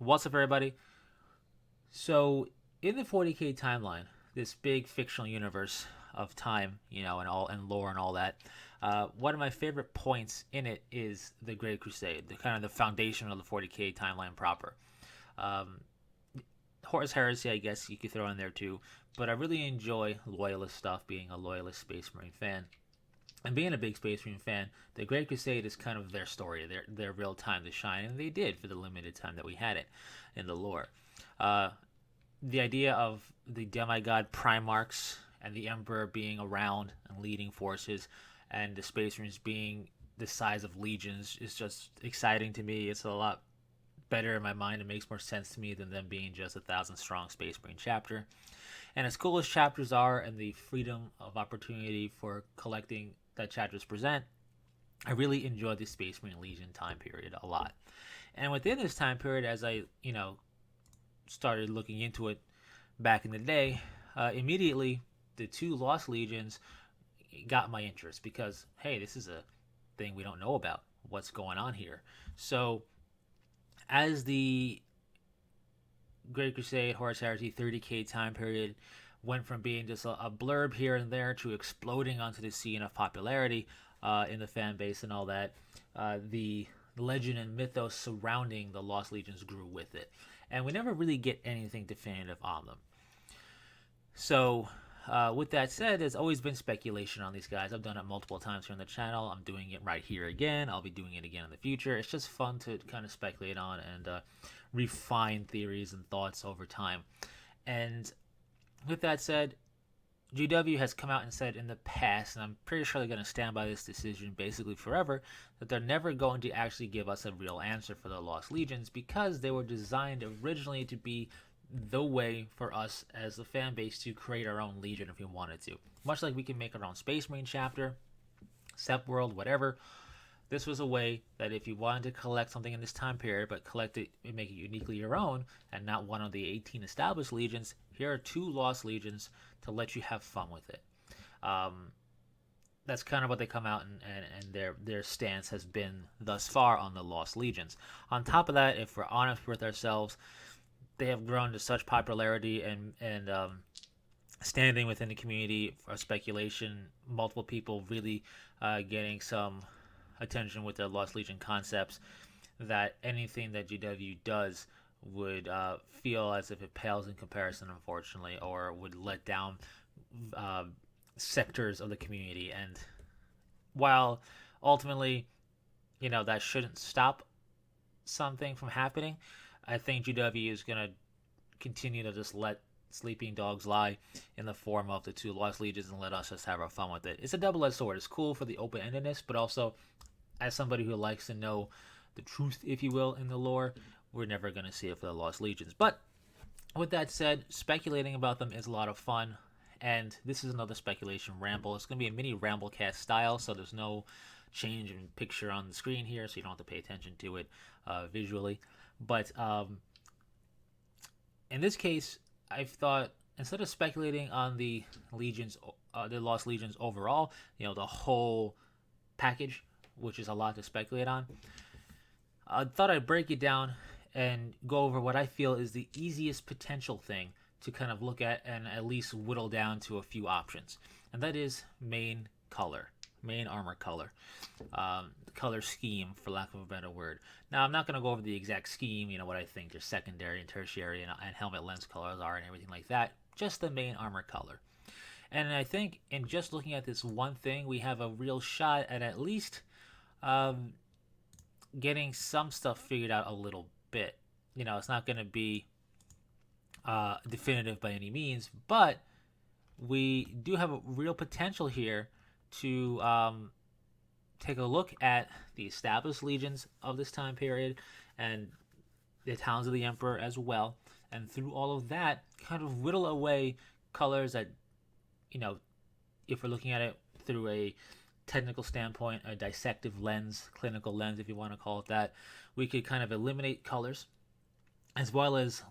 What's up, everybody? So, in the 40k timeline, this big fictional universe of time, and lore and all that, one of my favorite points in it is the Great Crusade, the kind of the foundation of the 40k timeline proper. Um, Horus Heresy, I guess you could throw in there too, but I really enjoy Loyalist stuff, being a Loyalist Space Marine fan. And being a big Space Marine fan, the Great Crusade is kind of their story, their real time to shine, and they did for the limited time that we had it in the lore. Uh, the idea of the demigod Primarchs and the Emperor being around and leading forces, and the Space Marines being the size of legions is just exciting to me. It's a lot better in my mind. It makes more sense to me than them being just 1,000 strong Space Marine chapter. And as cool as chapters are, and the freedom of opportunity for collecting that chapters present, I really enjoyed the Space Marine Legion time period a lot. And within this time period, as I started looking into it back in the day, immediately the two Lost Legions got my interest because, hey, this is a thing we don't know about. What's going on here? So, as the Great Crusade, Horus Heresy, 30k time period went from being just a blurb here and there to exploding onto the scene of popularity in the fan base and all that, the legend and mythos surrounding the Lost Legions grew with it. And we never really get anything definitive on them. So, with that said, there's always been speculation on these guys. I've done it multiple times here on the channel. I'm doing it right here again. I'll be doing it again in the future. It's just fun to kind of speculate on and refine theories and thoughts over time. And with that said, GW has come out and said in the past, and I'm pretty sure they're going to stand by this decision basically forever, that they're never going to actually give us a real answer for the Lost Legions because they were designed originally to be the way for us as the fan base to create our own Legion if we wanted to. Much like we can make our own Space Marine chapter, Sept World, whatever. This was a way that if you wanted to collect something in this time period, but collect it and make it uniquely your own, and not one of the 18 established legions, here are two Lost Legions to let you have fun with it. That's kind of what they come out and their stance has been thus far on the Lost Legions. On top of that, if we're honest with ourselves, they have grown to such popularity and standing within the community for speculation. Multiple people really getting some attention with their Lost Legion concepts, that anything that GW does would feel as if it pales in comparison, unfortunately, or would let down sectors of the community. And while ultimately, that shouldn't stop something from happening, I think GW is going to continue to just let sleeping dogs lie in the form of the two Lost Legions and let us just have our fun with it. It's a double-edged sword. It's cool for the open-endedness, but also as somebody who likes to know the truth, if you will, in the lore, we're never going to see it for the Lost Legions. But with that said, speculating about them is a lot of fun, and this is another speculation ramble. It's going to be a mini Ramblecast style, so there's no change in picture on the screen here, so you don't have to pay attention to it visually. But in this case, I've thought, instead of speculating on the legions, the Lost Legions overall, the whole package, which is a lot to speculate on, I thought I'd break it down and go over what I feel is the easiest potential thing to kind of look at and at least whittle down to a few options. And that is main armor color, color scheme, for lack of a better word. Now, I'm not going to go over the exact scheme, what I think their secondary and tertiary and helmet lens colors are and everything like that, just the main armor color. And I think in just looking at this one thing, we have a real shot at least getting some stuff figured out a little bit. It's not going to be definitive by any means, but we do have a real potential here to take a look at the established legions of this time period and the towns of the Emperor as well, and through all of that, kind of whittle away colors that, if we're looking at it through a technical standpoint, a dissective lens, clinical lens, if you want to call it that, we could kind of eliminate colors as well as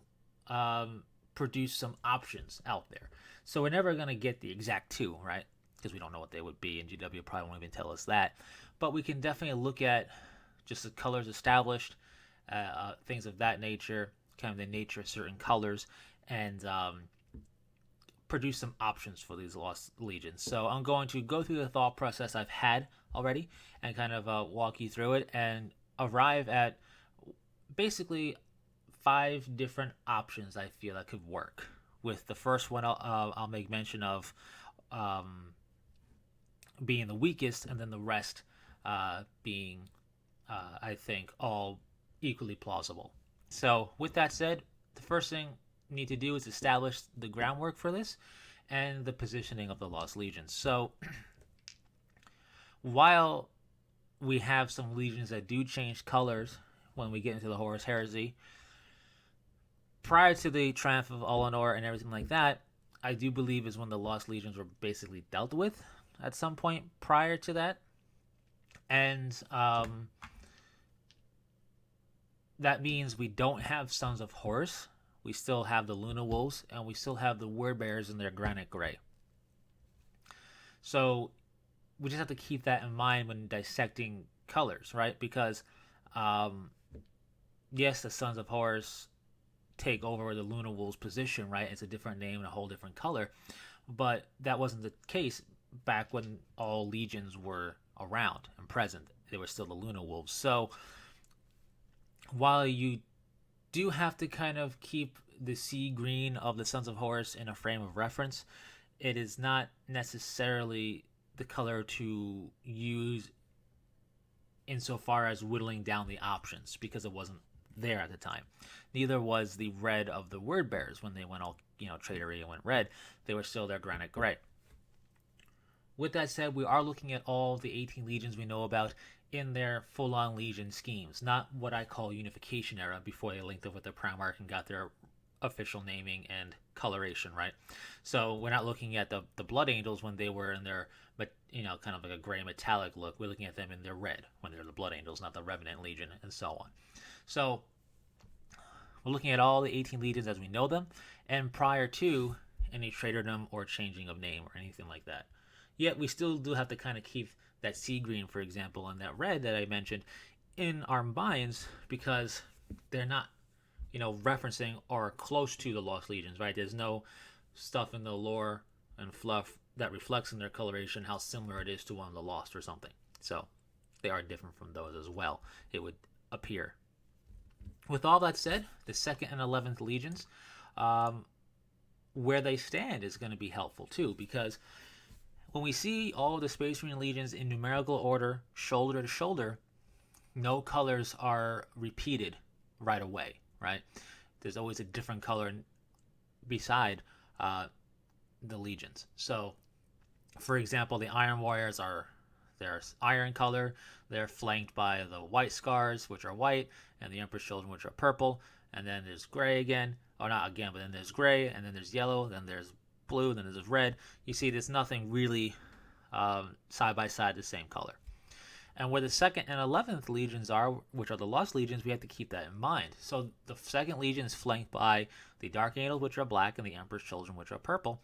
produce some options out there. So we're never going to get the exact two, right? Because we don't know what they would be, and GW probably won't even tell us that. But we can definitely look at just the colors established things of that nature, kind of the nature of certain colors, and produce some options for these lost legions. So I'm going to go through the thought process I've had already and kind of walk you through it and arrive at basically 5 different options I feel that could work. With the first one, I'll make mention of being the weakest, and then the rest being, I think, all equally plausible. So, with that said, the first thing we need to do is establish the groundwork for this and the positioning of the Lost Legions. So, while we have some legions that do change colors when we get into the Horus Heresy, prior to the triumph of Eleanor and everything like that, I do believe is when the Lost Legions were basically dealt with at some point prior to that. And that means we don't have Sons of Horus. We still have the Luna Wolves, and we still have the Word Bearers in their granite gray. So we just have to keep that in mind when dissecting colors, right? Because, yes, the Sons of Horus take over the Luna Wolves position, right? It's a different name and a whole different color. But that wasn't the case back when all legions were around and present. They were still the Luna Wolves. So while you do have to kind of keep the sea green of the Sons of Horus in a frame of reference, it is not necessarily the color to use insofar as whittling down the options, because it wasn't there at the time. Neither was the red of the Word Bearers when they went all, traitory and went red. They were still their granite gray. With that said, we are looking at all the 18 legions we know about in their full-on legion schemes, not what I call unification era, before they linked up with the Primarch and got their official naming and coloration, right? So we're not looking at the Blood Angels when they were in their, kind of like a gray metallic look. We're looking at them in their red when they're the Blood Angels, not the Revenant Legion, and so on. So we're looking at all the 18 legions as we know them, and prior to any traitordom or changing of name or anything like that. Yet we still do have to kind of keep that sea green, for example, and that red that I mentioned in our minds, because they're not, referencing or close to the Lost Legions, right? There's no stuff in the lore and fluff that reflects in their coloration how similar it is to one of the Lost or something. So they are different from those as well, it would appear. With all that said, the 2nd and 11th legions, where they stand is going to be helpful too, because when we see all the Space Marine legions in numerical order, shoulder to shoulder, no colors are repeated right away, right? There's always a different color beside the legions. So, for example, the Iron Warriors they're iron color. They're flanked by the White Scars, which are white, and the Emperor's Children, which are purple. And then there's gray again. Or not again, but then there's gray, and then there's yellow, then there's blue, then there's red. You see, there's nothing really side by side the same color. And where the 2nd and 11th legions are, which are the Lost Legions, we have to keep that in mind. So the 2nd Legion is flanked by the Dark Angels, which are black, and the Emperor's Children, which are purple.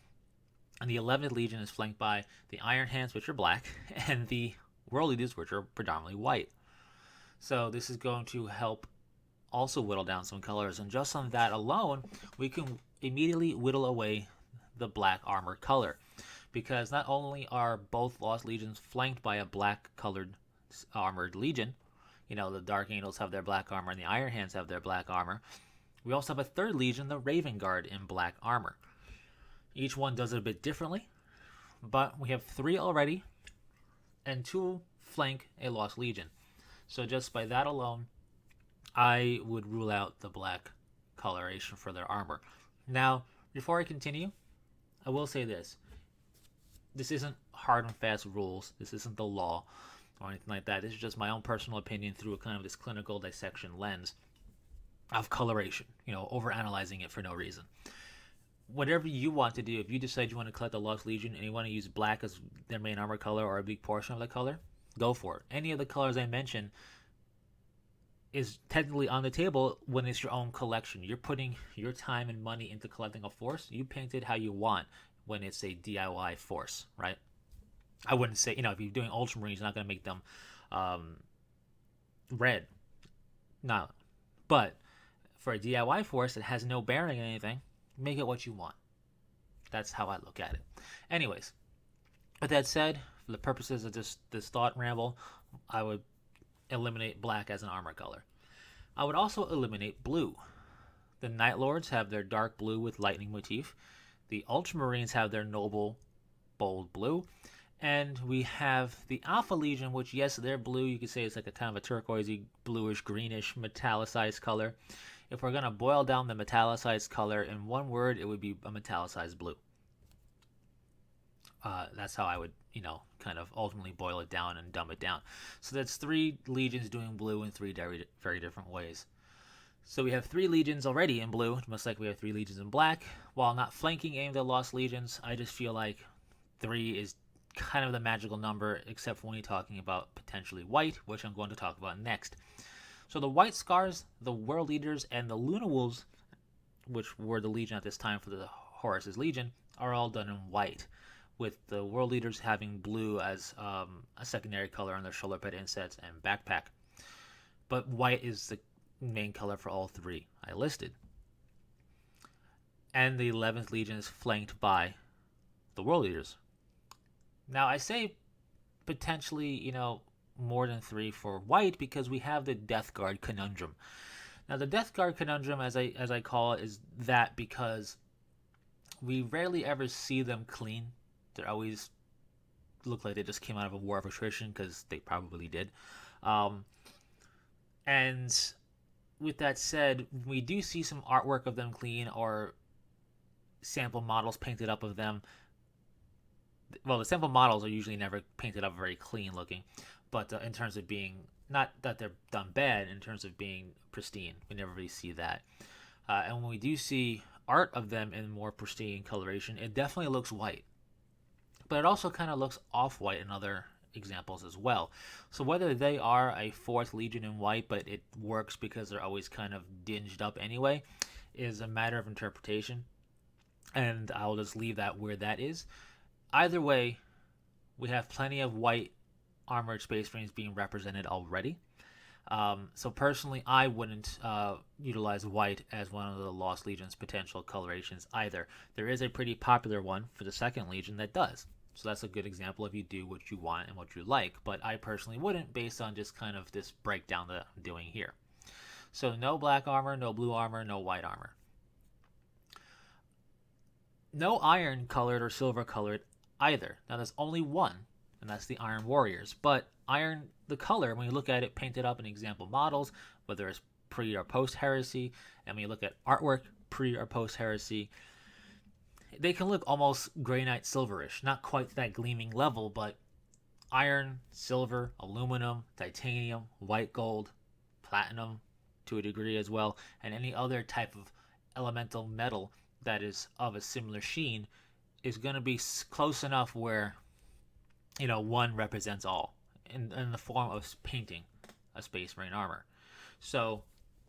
And the 11th Legion is flanked by the Iron Hands, which are black, and the World Leaders, which are predominantly white. So this is going to help also whittle down some colors. And just on that alone, we can immediately whittle away the black armor color. Because not only are both Lost Legions flanked by a black-colored armored legion, the Dark Angels have their black armor and the Iron Hands have their black armor, we also have a 3rd Legion, the Raven Guard, in black armor. Each one does it a bit differently, but we have 3 already, and 2 flank a Lost Legion. So just by that alone, I would rule out the black coloration for their armor. Now, before I continue, I will say this. This isn't hard and fast rules. This isn't the law or anything like that. This is just my own personal opinion through a kind of this clinical dissection lens of coloration, overanalyzing it for no reason. Whatever you want to do, if you decide you want to collect the Lost Legion and you want to use black as their main armor color or a big portion of the color, go for it. Any of the colors I mentioned is technically on the table when it's your own collection. You're putting your time and money into collecting a force. You paint it how you want when it's a DIY force, right? I wouldn't say, if you're doing Ultramarines, you're not going to make them red. No. But for a DIY force that has no bearing on anything, make it what you want. That's how I look at it. Anyways, with that said, for the purposes of this thought ramble, I would eliminate black as an armor color. I would also eliminate blue. The Night Lords have their dark blue with lightning motif. The Ultramarines have their noble, bold blue. And we have the Alpha Legion, which, yes, they're blue. You could say it's like a kind of a turquoisey, bluish, greenish, metallicized color. If we're going to boil down the metallicized color in one word, it would be a metallicized blue. That's how I would, kind of ultimately boil it down and dumb it down. So that's 3 legions doing blue in 3 very, very different ways. So we have 3 legions already in blue, just like we have 3 legions in black. While not flanking aimed at lost legions, I just feel like 3 is kind of the magical number, except for when you're talking about potentially white, which I'm going to talk about next. So the White Scars, the World Eaters, and the Luna Wolves, which were the legion at this time for the Horus's Legion, are all done in white, with the World Eaters having blue as a secondary color on their shoulder pad insets and backpack. But white is the main color for all 3 I listed. And the 11th Legion is flanked by the World Eaters. Now, I say potentially, more than 3 for white because we have the Death Guard conundrum. Now, the Death Guard conundrum, as I call it, is that because we rarely ever see them clean. They always look like they just came out of a war of attrition, because they probably did. And with that said, we do see some artwork of them clean or sample models painted up of them. Well, the sample models are usually never painted up very clean looking, but in terms of being, not that they're done bad, in terms of being pristine, we never really see that. And when we do see art of them in more pristine coloration, it definitely looks white. But it also kind of looks off-white in other examples as well. So whether they are a 4th Legion in white, but it works because they're always kind of dinged up anyway, is a matter of interpretation. And I'll just leave that where that is. Either way, we have plenty of white armored Space Marines being represented already. So personally, I wouldn't utilize white as one of the Lost Legion's potential colorations either. There is a pretty popular one for the 2nd Legion that does. So that's a good example if you do what you want and what you like. But I personally wouldn't, based on just kind of this breakdown that I'm doing here. So no black armor, no blue armor, no white armor. No iron colored or silver colored either. Now there's only one, and that's the Iron Warriors. But iron, the color, when you look at it painted up in example models, whether it's pre or post heresy, and when you look at artwork pre or post heresy, they can look almost gray knight silverish. Not quite that gleaming level, but iron, silver, aluminum, titanium, white gold, platinum to a degree as well, and any other type of elemental metal that is of a similar sheen is going to be close enough where, one represents all in the form of painting a Space Marine armor. So,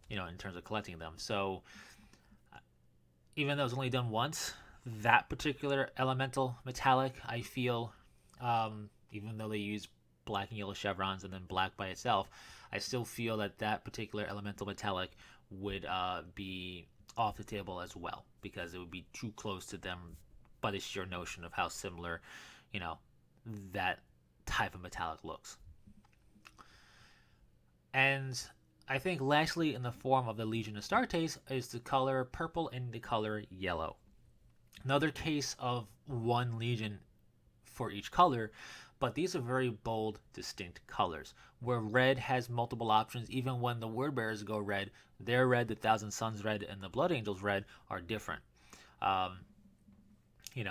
in terms of collecting them. So, even though it's only done once, that particular elemental metallic, I feel, even though they use black and yellow chevrons and then black by itself, I still feel that particular elemental metallic would be off the table as well, because it would be too close to them by the sheer notion of how similar, that type of metallic looks. And I think lastly, in the form of the Legion Astartes, is the color purple and the color yellow. Another case of one Legion for each color, but these are very bold, distinct colors. Where red has multiple options, even when the Word Bearers go red, their red, the Thousand Suns red, and the Blood Angels red are different.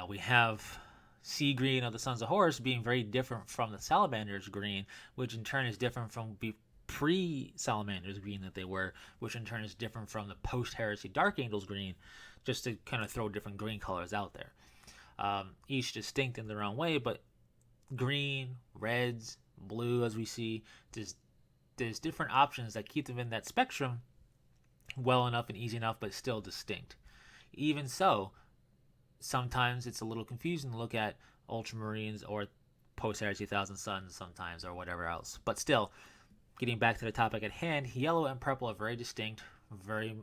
We have sea green of the Sons of Horus being very different from the Salamanders green, which in turn is different from pre-Salamanders green that they were, which in turn is different from the post-Heresy Dark Angels green, just to kind of throw different green colors out there. Each distinct in their own way, but green, reds, blue, as we see, there's different options that keep them in that spectrum well enough and easy enough, but still distinct. Even so, sometimes it's a little confusing to look at Ultramarines or post-Heresy Thousand Suns sometimes, or whatever else. But still, getting back to the topic at hand, yellow and purple are very distinct, very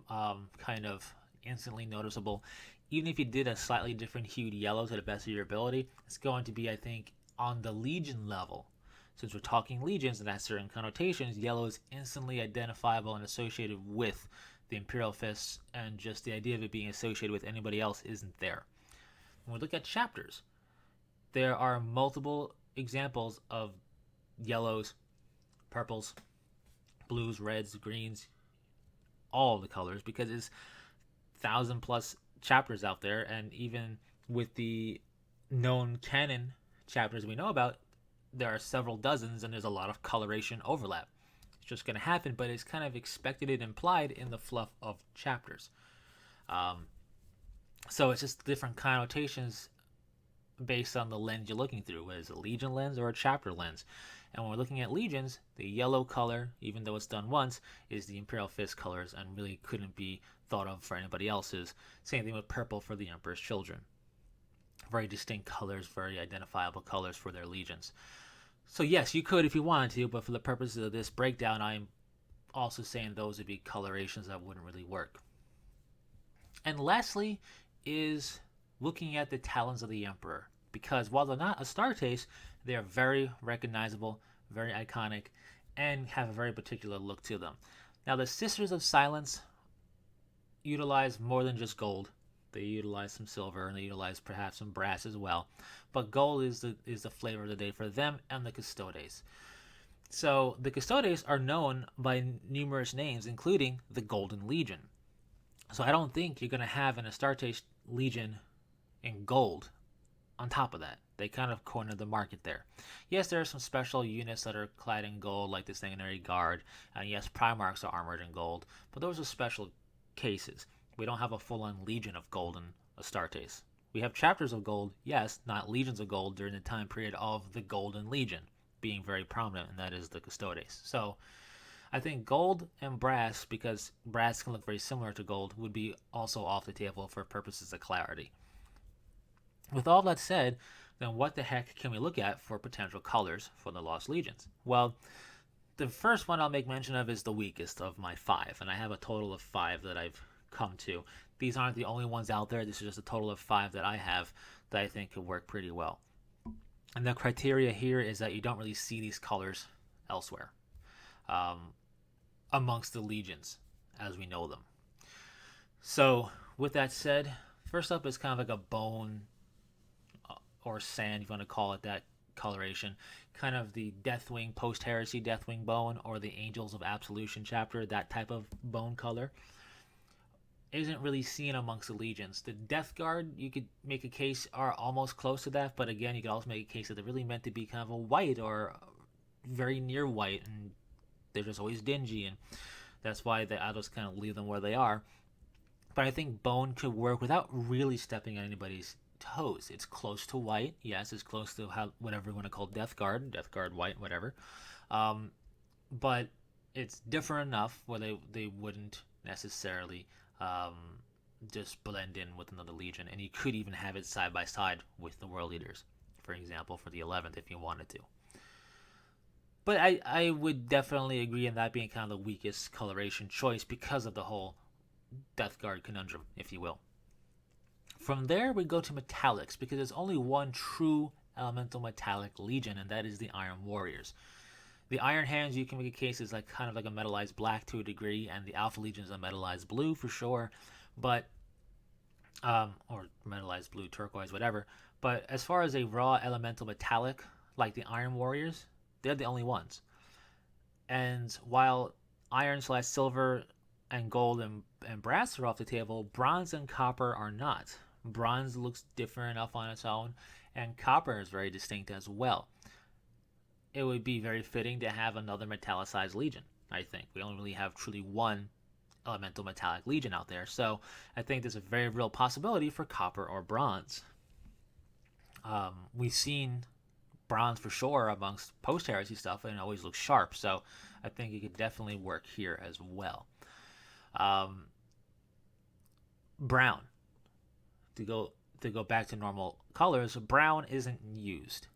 kind of instantly noticeable. Even if you did a slightly different hued yellow to the best of your ability, it's going to be, I think, on the Legion level. Since we're talking legions and has certain connotations, yellow is instantly identifiable and associated with the Imperial Fists, and just the idea of it being associated with anybody else isn't there. When we look at chapters, there are multiple examples of yellows, purples, blues, reds, greens, all the colors, because it's 1,000+ chapters out there, and even with the known canon chapters we know about, there are several dozens, and there's a lot of coloration overlap. It's just going to happen, but it's kind of expected and implied in the fluff of chapters. So it's just different connotations based on the lens you're looking through, whether it's a Legion lens or a chapter lens. And when we're looking at Legions, the yellow color, even though it's done once, is the Imperial Fist colors and really couldn't be thought of for anybody else's. Same thing with purple for the Emperor's Children. Very distinct colors, very identifiable colors for their legions. So yes, you could if you wanted to, but for the purposes of this breakdown, I'm also saying those would be colorations that wouldn't really work. And lastly is looking at the talons of the Emperor, because while they're not Astartes, they are very recognizable, very iconic, and have a very particular look to them. Now, the Sisters of Silence utilize more than just gold. They utilize some silver, and they utilize perhaps some brass as well. But gold is the flavor of the day for them and the Custodes. So the Custodes are known by numerous names, including the Golden Legion. So I don't think you're going to have an Astartes Legion in gold on top of that. They kind of cornered the market there. Yes, there are some special units that are clad in gold, like the Sanguinary Guard, and yes, Primarchs are armored in gold, but those are special cases. We don't have a full-on legion of golden Astartes. We have chapters of gold, yes, not legions of gold during the time period of the Golden Legion being very prominent, and that is the Custodes. So I think gold and brass, because brass can look very similar to gold, would be also off the table for purposes of clarity. With all that said, then what the heck can we look at for potential colors for the Lost Legions? Well, the first one I'll make mention of is the weakest of my 5, and I have a total of 5 that I've come to. These aren't the only ones out there. This is just a total of 5 that I have that I think could work pretty well. And the criteria here is that you don't really see these colors elsewhere amongst the legions as we know them. So with that said, first up is kind of like a bone or sand, if you want to call it that coloration, kind of the Deathwing post-heresy Deathwing bone, or the Angels of Absolution chapter, that type of bone color isn't really seen amongst the legions. The Death Guard, you could make a case, are almost close to that, but again, you could also make a case that they're really meant to be kind of a white or very near white, and they're just always dingy, and that's why I just kind of leave them where they are. But I think bone could work without really stepping on anybody's toes. It's close to white. Yes, it's close to whatever you want to call Death Guard white, whatever. But it's different enough where they wouldn't necessarily just blend in with another legion, and you could even have it side by side with the World Eaters, for example, for the 11th if you wanted to. But I would definitely agree in that being kind of the weakest coloration choice because of the whole Death Guard conundrum, if you will. From there, we go to metallics, because there's only one true elemental metallic legion, and that is the Iron Warriors. The Iron Hands, you can make a case, is like kind of like a metallized black to a degree, and the Alpha Legion is a metallized blue for sure, but or metallized blue, turquoise, whatever. But as far as a raw elemental metallic, like the Iron Warriors, they're the only ones. And while iron/silver and gold and brass are off the table, bronze and copper are not. Bronze looks different enough on its own, and copper is very distinct as well. It would be very fitting to have another metallicized legion, I think. We only really have truly one elemental metallic legion out there, so I think there's a very real possibility for copper or bronze. We've seen bronze for sure amongst post-heresy stuff, and it always looks sharp, so I think it could definitely work here as well. Brown, to go back to normal colors, brown isn't used.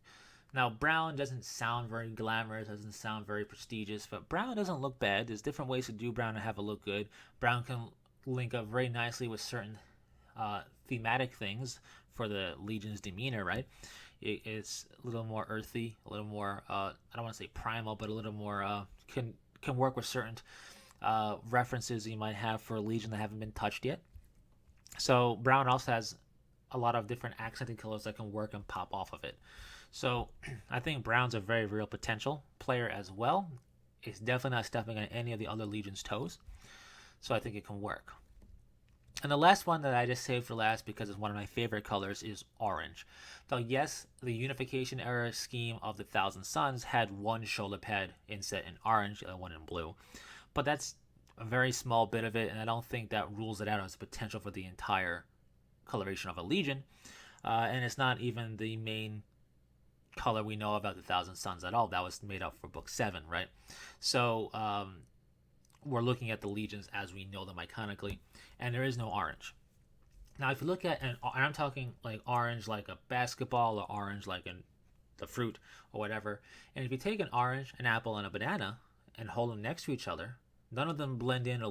Now, brown doesn't sound very glamorous, doesn't sound very prestigious, but brown doesn't look bad. There's different ways to do brown and have it look good. Brown can link up very nicely with certain thematic things for the Legion's demeanor, right? It's a little more earthy, a little more, I don't want to say primal, but a little more, can work with certain references you might have for a Legion that haven't been touched yet. So brown also has a lot of different accenting colors that can work and pop off of it. So I think brown's a very real potential player as well. It's definitely not stepping on any of the other Legion's toes. So I think it can work. And the last one that I just saved for last because it's one of my favorite colors is orange. Now, yes, the Unification era scheme of the Thousand Suns had one shoulder pad inset in orange and one in blue. But that's a very small bit of it, and I don't think that rules it out as a potential for the entire coloration of a Legion. And it's not even the main color we know about the Thousand Suns at all. That was made up for Book 7, right? So we're looking at the Legions as we know them iconically, and there is no orange. Now, if you look at, and I'm talking like orange like a basketball or orange like the fruit or whatever, and if you take an orange, an apple, and a banana and hold them next to each other, none of them blend in or